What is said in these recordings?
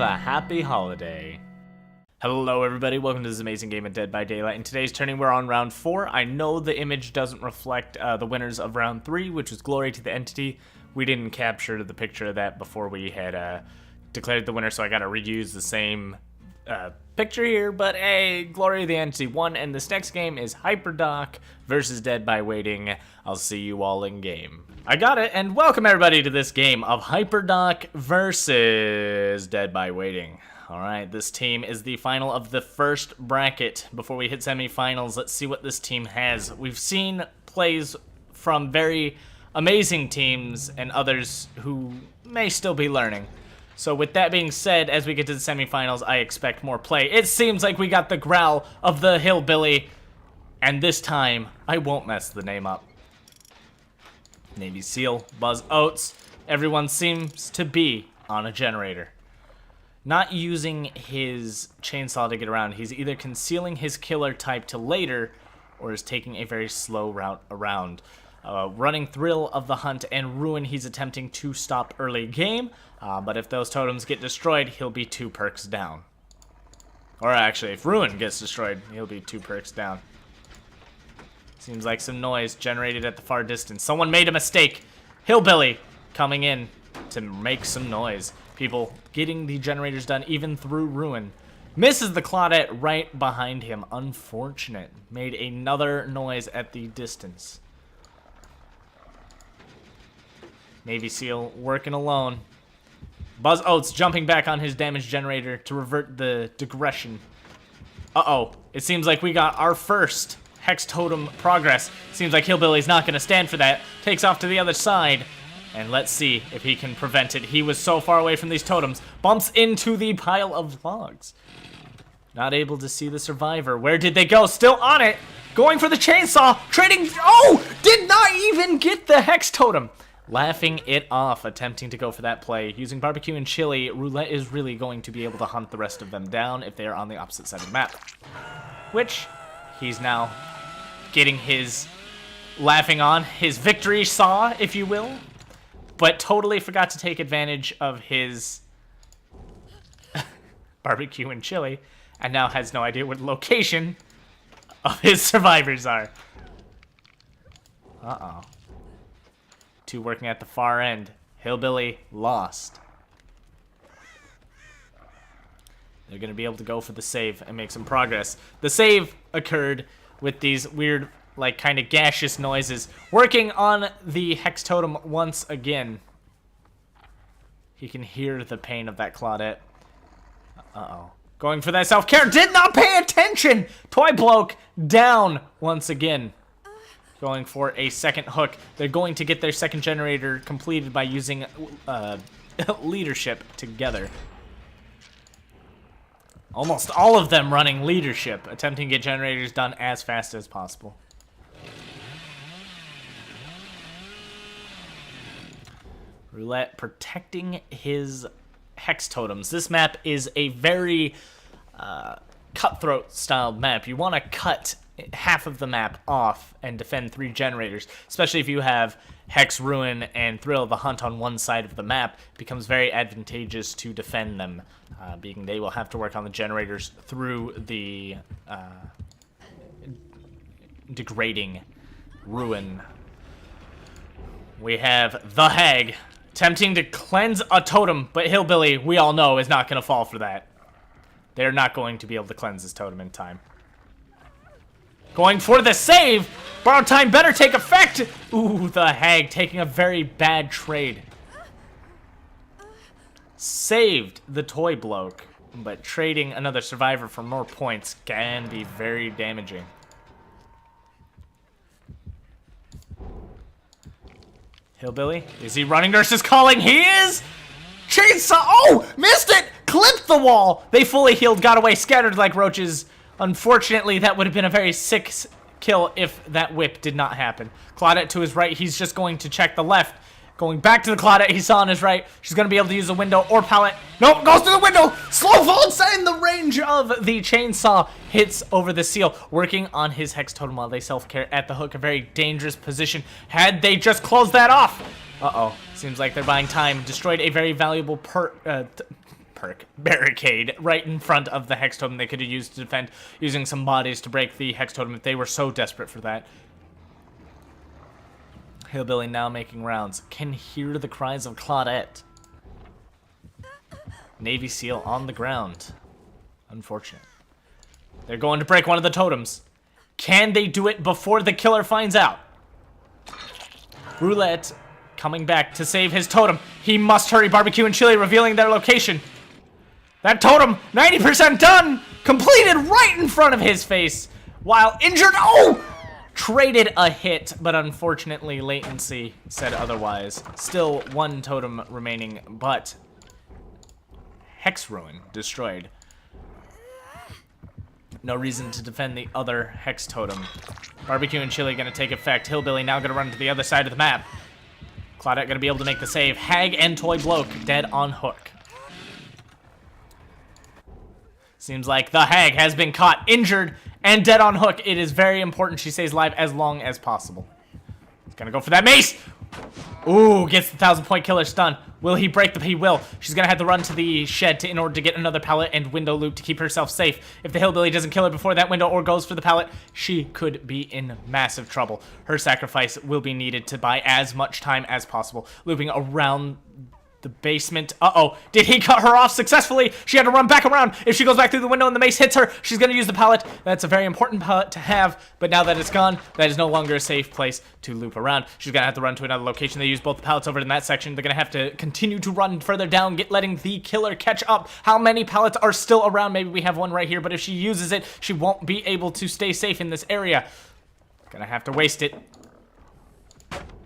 a happy holiday. Hello everybody, welcome to this amazing game of Dead by Daylight. In today's turning, we're on round 4. I know the image doesn't reflect the winners of round 3, which was Glory to the Entity. We didn't capture the picture of that before we had declared the winner, so I gotta reuse the same picture here. But hey, Glory to the Entity won, and this next game is HyperDoc versus Dead by Waiting. I'll see you all in game. I got it, and welcome everybody to this game of HyperDoc versus Dead by Waiting. Alright, this team is the final of the first bracket. Before we hit semifinals, let's see what this team has. We've seen plays from very amazing teams and others who may still be learning. So with that being said, as we get to the semifinals, I expect more play. It seems like we got the growl of the Hillbilly, and this time, I won't mess the name up. Navy SEAL, Buzz Oates, everyone seems to be on a generator. Not using his chainsaw to get around. He's either concealing his killer type to later, or is taking a very slow route around. Running Thrill of the Hunt and Ruin, he's attempting to stop early game, but if those totems get destroyed, he'll be 2 perks down. Or actually, if Ruin gets destroyed, he'll be 2 perks down. Seems like some noise generated at the far distance. Someone made a mistake. Hillbilly coming in to make some noise. People getting the generators done even through Ruin. Misses the Claudette right behind him. Unfortunate. Made another noise at the distance. Navy SEAL working alone. Buzz Oates jumping back on his damage generator to revert the digression. Uh-oh. It seems like we got our first Hex Totem progress. Seems like Hillbilly's not going to stand for that. Takes off to the other side. And let's see if he can prevent it. He was so far away from these totems. Bumps into the pile of logs. Not able to see the survivor. Where did they go? Still on it. Going for the chainsaw. Trading. Oh! Did not even get the Hex Totem. Laughing it off. Attempting to go for that play. Using barbecue and chili, Roulette is really going to be able to hunt the rest of them down if they are on the opposite side of the map. Which he's now getting his laughing on. His victory saw, if you will. But totally forgot to take advantage of his barbecue and chili, and now has no idea what the location of his survivors are. Uh-oh. 2 working at the far end. Hillbilly lost. They're going to be able to go for the save and make some progress. The save occurred with these weird, like, kind of gaseous noises. Working on the Hex Totem once again. He can hear the pain of that Claudette. Uh-oh. Going for that self-care. Did not pay attention! Toy Bloke down once again. Going for a second hook. They're going to get their second generator completed by using leadership together. Almost all of them running leadership, attempting to get generators done as fast as possible. Roulette protecting his Hex Totems. This map is a very cutthroat style map. You want to cut half of the map off and defend 3 generators, especially if you have Hex, Ruin, and Thrill of the Hunt on one side of the map. It becomes very advantageous to defend them, being they will have to work on the generators through the degrading Ruin. We have the Hag attempting to cleanse a totem, but Hillbilly, we all know, is not going to fall for that. They're not going to be able to cleanse this totem in time. Going for the save! Borrowed time better take effect! Ooh, the Hag taking a very bad trade. Saved the Toy Bloke, but trading another survivor for more points can be very damaging. Hillbilly, is he running versus calling? He is! Chainsaw, oh, missed it! Clipped the wall! They fully healed, got away, scattered like roaches. Unfortunately, that would have been a very sick kill if that whip did not happen. Claudette to his right, he's just going to check the left. Going back to the Claudette he saw on his right. She's going to be able to use a window or pallet. Nope, goes through the window. Slow fall inside in the range of the chainsaw. Hits over the seal. Working on his Hex Totem while they self-care at the hook. A very dangerous position. Had they just closed that off. Uh-oh. Seems like they're buying time. Destroyed a very valuable perk barricade right in front of the Hex Totem they could have used to defend, using some bodies to break the Hex Totem if they were so desperate for that. Hillbilly now making rounds. Can hear the cries of Claudette. Navy SEAL on the ground. Unfortunate. They're going to break one of the totems. Can they do it before the killer finds out? Roulette coming back to save his totem. He must hurry. Barbecue and Chili revealing their location. That totem, 90% done! Completed right in front of his face. While injured, oh! Traded a hit, but unfortunately latency said otherwise. Still one totem remaining, but Hex Ruin destroyed. No reason to defend the other Hex Totem. Barbecue and Chili gonna take effect. Hillbilly now gonna run to the other side of the map. Claudette gonna be able to make the save. Hag and Toy Bloke dead on hook. Seems like the Hag has been caught injured and dead on hook. It is very important she stays alive as long as possible. He's gonna go for that mace. Ooh, gets the 1,000-point killer stun. Will he break the... He will. She's gonna have to run to the shed in order to get another pallet and window loop to keep herself safe. If the Hillbilly doesn't kill her before that window or goes for the pallet, she could be in massive trouble. Her sacrifice will be needed to buy as much time as possible. Looping around the basement. Uh-oh. Did he cut her off successfully? She had to run back around. If she goes back through the window and the mace hits her, she's going to use the pallet. That's a very important pallet to have, but now that it's gone, that is no longer a safe place to loop around. She's going to have to run to another location. They use both the pallets over in that section. They're going to have to continue to run further down, letting the killer catch up. How many pallets are still around? Maybe we have one right here, but if she uses it, she won't be able to stay safe in this area. Gonna have to waste it.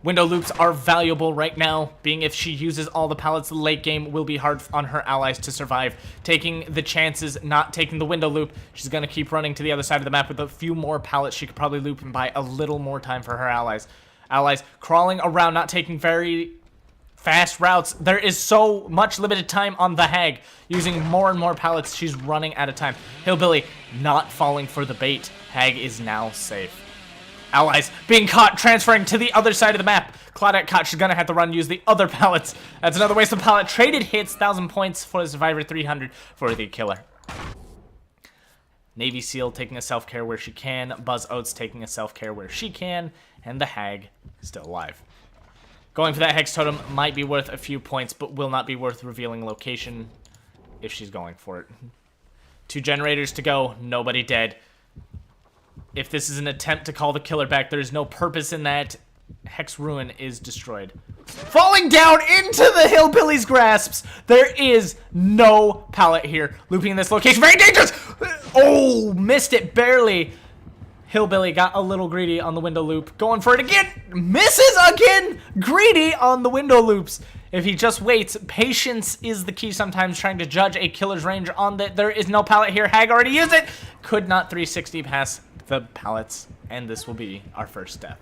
Window loops are valuable right now, being if she uses all the pallets, the late game will be hard on her allies to survive. Taking the chances, not taking the window loop, she's going to keep running to the other side of the map with a few more pallets. She could probably loop and buy a little more time for her allies. Allies crawling around, not taking very fast routes. There is so much limited time on the Hag. Using more and more pallets, she's running out of time. Hillbilly not falling for the bait. Hag is now safe. Allies being caught, transferring to the other side of the map. Claudette caught, she's gonna have to run, use the other pallets. That's another waste of pallet. Traded hits, 1,000 points for the survivor, 300 for the killer. Navy SEAL taking a self-care where she can. Buzz Oates taking a self-care where she can. And the Hag still alive. Going for that Hex Totem might be worth a few points, but will not be worth revealing location if she's going for it. 2 generators to go, nobody dead. If this is an attempt to call the killer back, there is no purpose in that. Hex Ruin is destroyed. Falling down into the Hillbilly's grasps. There is no pallet here. Looping in this location. Very dangerous! Oh, missed it barely. Hillbilly got a little greedy on the window loop. Going for it again. Misses again. Greedy on the window loops. If he just waits, patience is the key sometimes, trying to judge a killer's range on that. There is no pallet here. Hag already used it. Could not 360 past the pallets, and this will be our first death.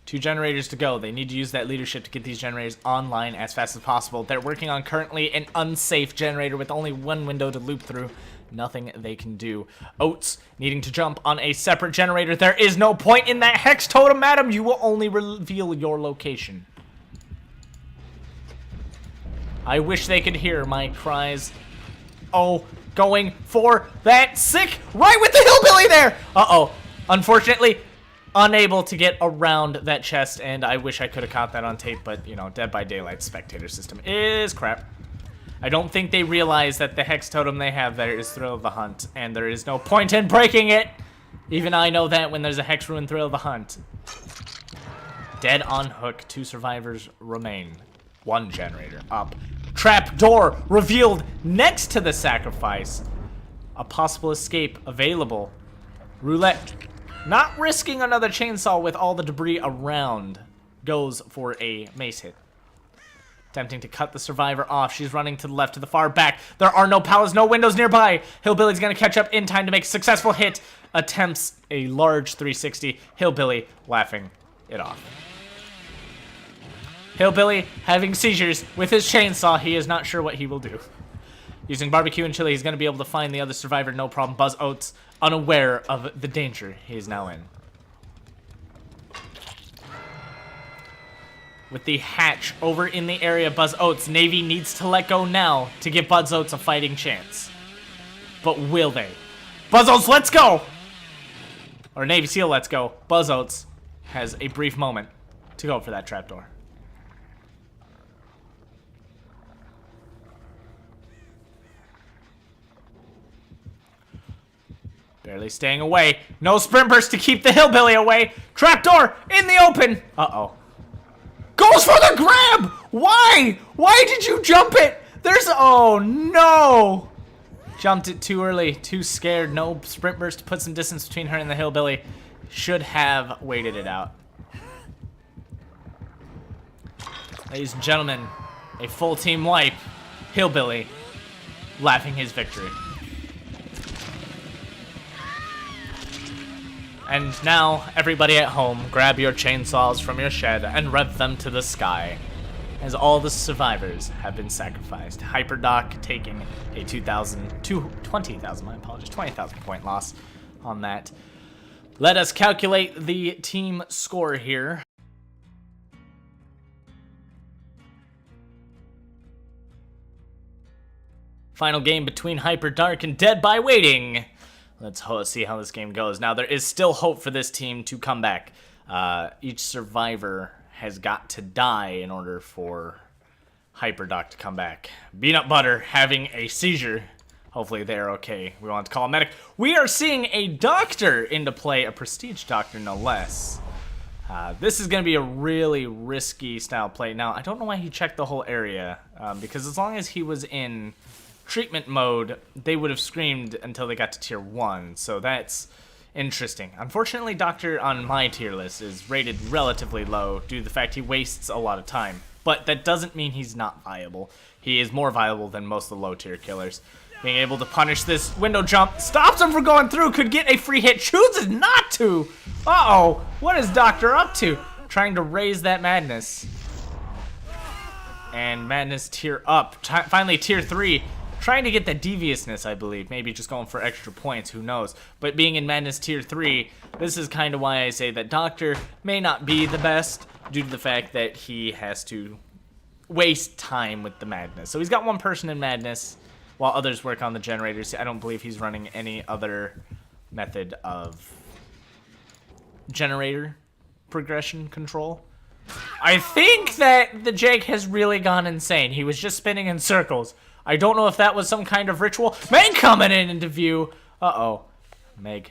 2 generators to go. They need to use that leadership to get these generators online as fast as possible. They're working on currently an unsafe generator with only 1 window to loop through. Nothing they can do. Oates needing to jump on a separate generator. There is no point in that Hex Totem, madam. You will only reveal your location. I wish they could hear my cries. Oh, going for that sick right with the Hillbilly there. Uh-oh. Unfortunately, unable to get around that chest, and I wish I could have caught that on tape, but, you know, Dead by Daylight spectator system is crap. I don't think they realize that the Hex Totem they have there is Thrill of the Hunt, and there is no point in breaking it. Even I know that when there's a Hex Ruin Thrill of the Hunt. Dead on hook. 2 survivors remain. 1 generator up. Trap door revealed next to the sacrifice. A possible escape available. Roulette, not risking another chainsaw with all the debris around, goes for a mace hit. Attempting to cut the survivor off. She's running to the left, to the far back. There are no pallets, no windows nearby. Hillbilly's gonna catch up in time to make a successful hit. Attempts a large 360. Hillbilly laughing it off. Hillbilly having seizures with his chainsaw. He is not sure what he will do. Using Barbecue and Chili, he's going to be able to find the other survivor, no problem. Buzz Oates, unaware of the danger he is now in. with the hatch over in the area. Buzz Oates, Navy needs to let go now to give Buzz Oates a fighting chance. But will they? Buzz Oates, let's go! Or Navy SEAL, let's go. Buzz Oates has a brief moment to go for that trapdoor. Barely staying away. No sprint burst to keep the Hillbilly away. Trapdoor in the open. Uh-oh. Goes for the grab! Why? Why did you jump it? Oh no! Jumped it too early, too scared. No sprint burst to put some distance between her and the Hillbilly. Should have waited it out. Ladies and gentlemen, a full team wipe. Hillbilly laughing his victory. And now, everybody at home, grab your chainsaws from your shed and rev them to the sky, as all the survivors have been sacrificed. HyperDoc taking a 20,000 point loss on that. Let us calculate the team score here. Final game between HyperDoc and Dead by Waiting. Let's see how this game goes. Now, there is still hope for this team to come back. Each survivor has got to die in order for HyperDoc to come back. Peanut Butter having a seizure. Hopefully they're okay. We want to call a medic. We are seeing a doctor into play, a prestige doctor no less. This is going to be a really risky style play. Now, I don't know why he checked the whole area, because as long as he was in treatment mode, they would have screamed until they got to tier 1, so that's interesting. Unfortunately, Doctor on my tier list is rated relatively low due to the fact he wastes a lot of time, but that doesn't mean he's not viable. He is more viable than most of the low tier killers. Being able to punish this window jump stops him from going through, could get a free hit, chooses not to! Uh-oh, what is Doctor up to? Trying to raise that madness. And madness tier up, finally tier 3. Trying to get the deviousness, I believe. Maybe just going for extra points, who knows. But being in Madness Tier 3, this is kind of why I say that Doctor may not be the best due to the fact that he has to waste time with the madness. So he's got one person in Madness while others work on the generators. I don't believe he's running any other method of generator progression control. I think that the Jake has really gone insane. He was just spinning in circles. I don't know if that was some kind of ritual. Meg coming into view. Uh-oh. Meg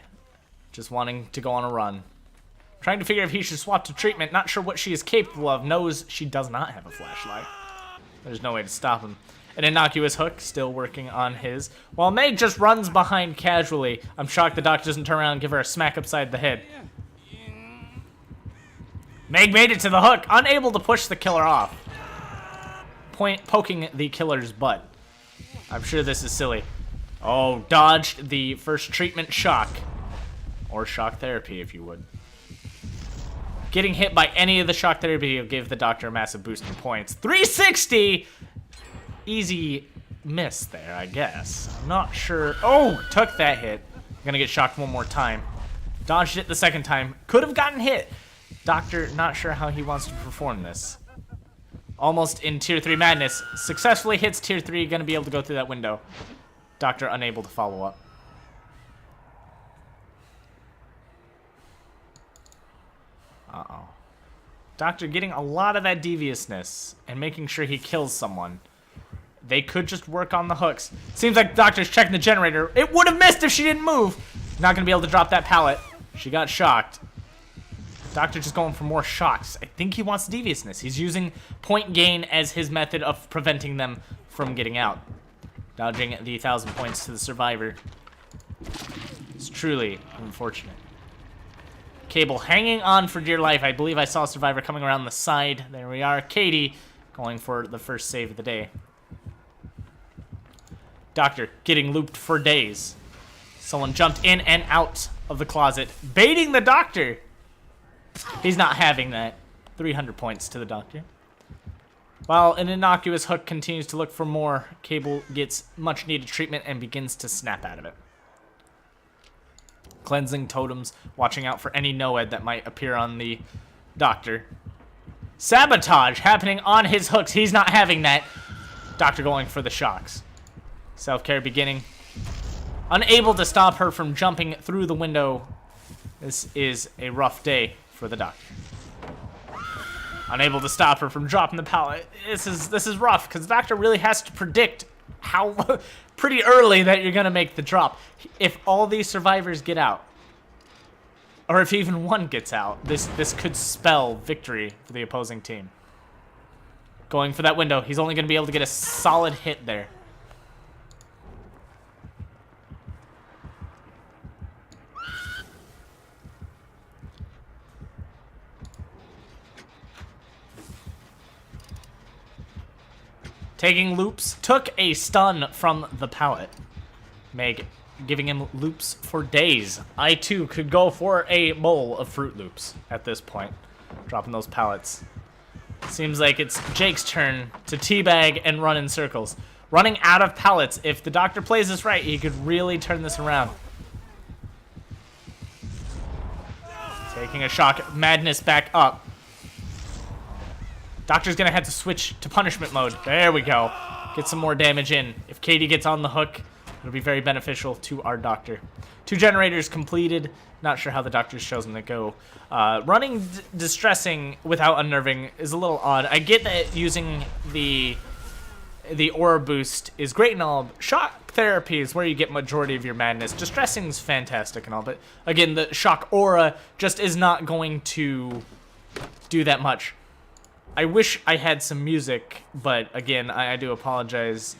just wanting to go on a run. Trying to figure if he should swap to treatment. Not sure what she is capable of. Knows she does not have a flashlight. There's no way to stop him. An innocuous hook still working on his. While Meg just runs behind casually. I'm shocked the doctor doesn't turn around and give her a smack upside the head. Meg made it to the hook. Unable to push the killer off. Poking the killer's butt. I'm sure this is silly. Oh, dodged the first treatment shock. Or shock therapy, if you would. Getting hit by any of the shock therapy will give the doctor a massive boost in points. 360! Easy miss there, I guess. I'm not sure. Oh, took that hit. Gonna get shocked one more time. Dodged it the second time. Could have gotten hit. Doctor, not sure how he wants to perform this. Almost in tier 3 madness. Successfully hits tier 3. Gonna be able to go through that window. Doctor unable to follow up. Uh-oh. Doctor getting a lot of that deviousness and making sure he kills someone. They could just work on the hooks. Seems like Doctor's checking the generator. It would have missed if she didn't move. Not gonna be able to drop that pallet. She got shocked. Doctor just going for more shocks. I think he wants deviousness. He's using point gain as his method of preventing them from getting out. Dodging the 1,000 points to the survivor. It's truly unfortunate. Cable hanging on for dear life. I believe I saw a survivor coming around the side. There we are. Katie going for the first save of the day. Doctor getting looped for days. Someone jumped in and out of the closet, baiting the doctor. He's not having that. 300 points to the doctor. While an innocuous hook continues to look for more, Cable gets much needed treatment and begins to snap out of it. Cleansing totems, watching out for any NOED that might appear on the doctor. Sabotage happening on his hooks. He's not having that. Doctor going for the shocks. Self-care beginning. Unable to stop her from jumping through the window. This is a rough day for the doctor. Unable to stop her from dropping the pallet. This is rough because the doctor really has to predict how pretty early that you're gonna make the drop. If all these survivors get out, or if even one gets out, this could spell victory for the opposing team. Going for that window. He's only gonna be able to get a solid hit there. Taking loops, took a stun from the pallet. Meg giving him loops for days. I too could go for a bowl of Fruit Loops at this point. Dropping those pallets. Seems like it's Jake's turn to teabag and run in circles. Running out of pallets. If the doctor plays this right, he could really turn this around. Taking a shock. Madness back up. Doctor's gonna have to switch to punishment mode. There we go. Get some more damage in. If Katie gets on the hook, it'll be very beneficial to our doctor. 2 generators completed. Not sure how the doctor's chosen to go. Running distressing without unnerving is a little odd. I get that using the aura boost is great and all. Shock therapy is where you get majority of your madness. Distressing's fantastic and all, but again, the shock aura just is not going to do that much. I wish I had some music, but again, I do apologize.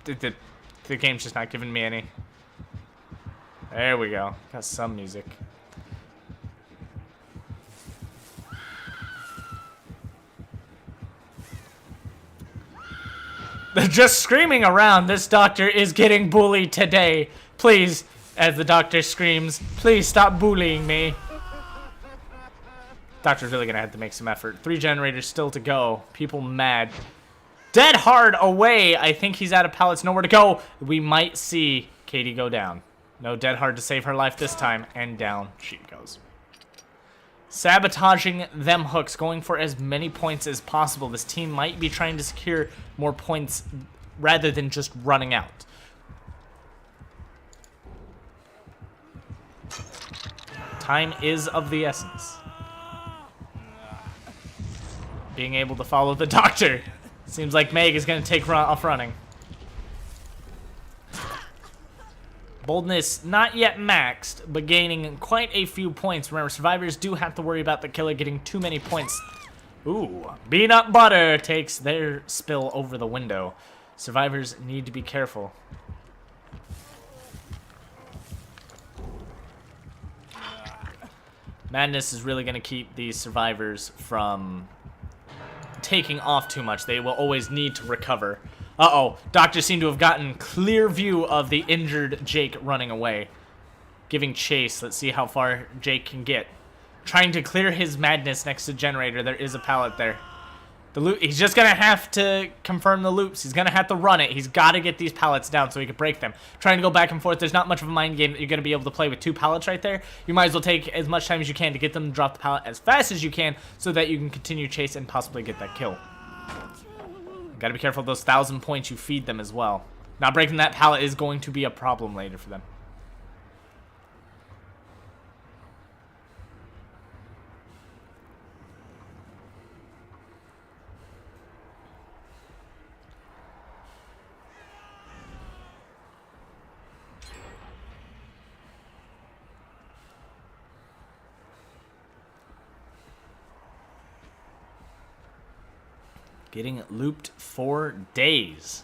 The game's just not giving me any. There we go. Got some music. They're just screaming around. This doctor is getting bullied today. Please, as the doctor screams, please stop bullying me. Doctor's really gonna have to make some effort. 3 generators still to go. People mad. Dead hard away. I think he's out of pallets. Nowhere to go. We might see Katie go down. No dead hard to save her life this time. And down she goes. Sabotaging them hooks. Going for as many points as possible. This team might be trying to secure more points rather than just running out. Time is of the essence. Being able to follow the doctor. Seems like Meg is going to take off running. Boldness not yet maxed, but gaining quite a few points. Remember, survivors do have to worry about the killer getting too many points. Ooh, peanut butter takes their spill over the window. Survivors need to be careful. Madness is really going to keep these survivors from taking off too much. They will always need to recover. Uh-oh. Doctors seem to have gotten clear view of the injured Jake running away. Giving chase. Let's see how far Jake can get. Trying to clear his madness next to generator. There is a pallet there. The loop, he's just going to have to confirm the loops. He's going to have to run it. He's got to get these pallets down so he can break them. Trying to go back and forth. There's not much of a mind game that you're going to be able to play with 2 pallets right there. You might as well take as much time as you can to get them to drop the pallet as fast as you can so that you can continue chase and possibly get that kill. Got to be careful of those 1,000 points you feed them as well. Not breaking that pallet is going to be a problem later for them. Getting looped for days.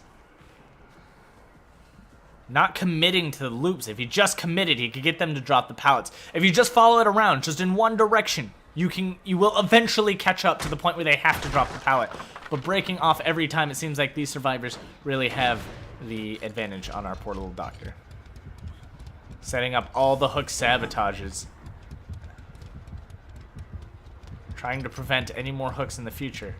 Not committing to the loops. If he just committed, he could get them to drop the pallets. If you just follow it around, just in one direction, you will eventually catch up to the point where they have to drop the pallet. But breaking off every time, it seems like these survivors really have the advantage on our poor little doctor. Setting up all the hook sabotages. Trying to prevent any more hooks in the future.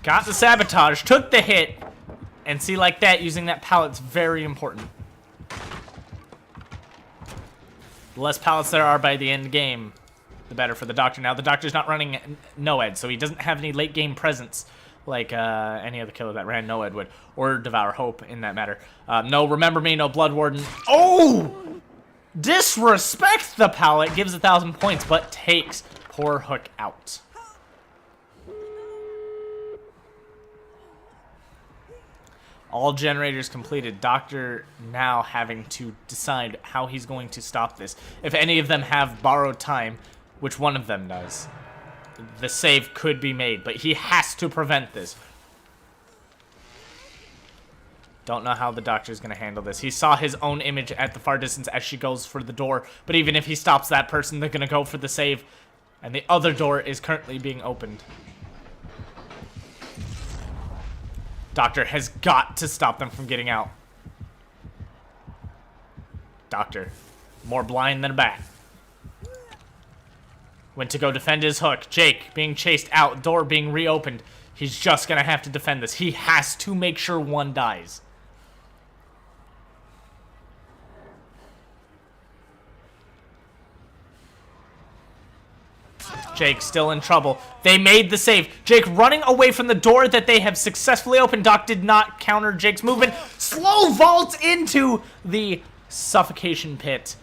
Got the sabotage, took the hit, and see, like that, using that pallet's very important. The less pallets there are by the end game, the better for the Doctor. Now the Doctor's not running Noed, so he doesn't have any late game presence like any other killer that ran Noed would, or Devour Hope in that matter. No Remember Me, no Blood Warden. Oh! Disrespect the pallet, gives 1,000 points, but takes poor Hook out. All generators completed. Doctor now having to decide how he's going to stop this. If any of them have borrowed time, which one of them does, the save could be made, but he has to prevent this. Don't know how the Doctor's going to handle this. He saw his own image at the far distance as she goes for the door, but even if he stops that person, they're going to go for the save, and the other door is currently being opened. Doctor has got to stop them from getting out. Doctor, more blind than a bat. Went to go defend his Hook. Jake being chased out, door being reopened. He's just going to have to defend this. He has to make sure one dies. Jake still in trouble. They made the save. Jake running away from the door that they have successfully opened. Doc did not counter Jake's movement. Slow vault into the suffocation pit.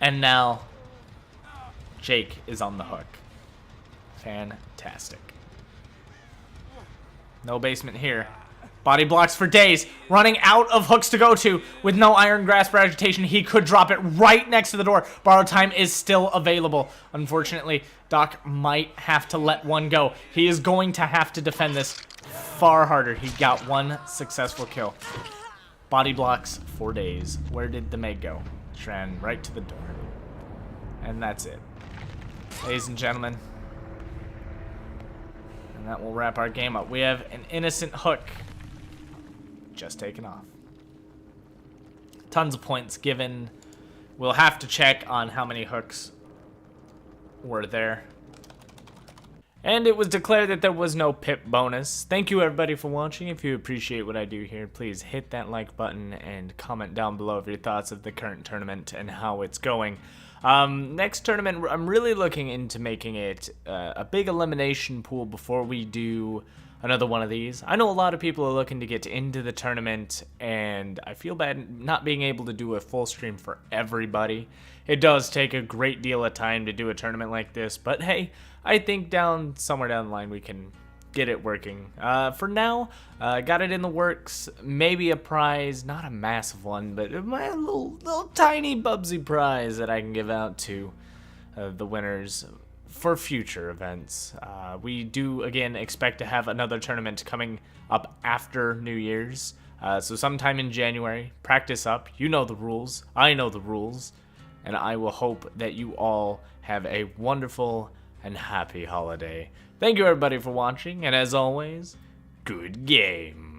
And now Jake is on the hook. Fantastic. No basement here. Body blocks for days. Running out of hooks to go to. With no Iron Grasp or Agitation, he could drop it right next to the door. Borrowed Time is still available. Unfortunately, Doc might have to let one go. He is going to have to defend this far harder. He got one successful kill. Body blocks for days. Where did the Meg go? She ran right to the door. And that's it. Ladies and gentlemen. And that will wrap our game up. We have an innocent Hook just taken off. Tons of points given. We'll have to check on how many hooks were there. And it was declared that there was no pip bonus. Thank you everybody for watching. If you appreciate what I do here, please hit that like button and comment down below of your thoughts of the current tournament and how it's going. Next tournament, I'm really looking into making it a big elimination pool before we do another one of these. I know a lot of people are looking to get into the tournament, and I feel bad not being able to do a full stream for everybody. It does take a great deal of time to do a tournament like this, but hey, I think somewhere down the line we can get it working. For now, got it in the works. Maybe a prize, not a massive one, but a little tiny bubsy prize that I can give out to the winners for future events. We do, again, expect to have another tournament coming up after New Year's. So sometime in January, practice up. You know the rules. I know the rules. And I will hope that you all have a wonderful and happy holiday. Thank you everybody for watching, and as always, good game.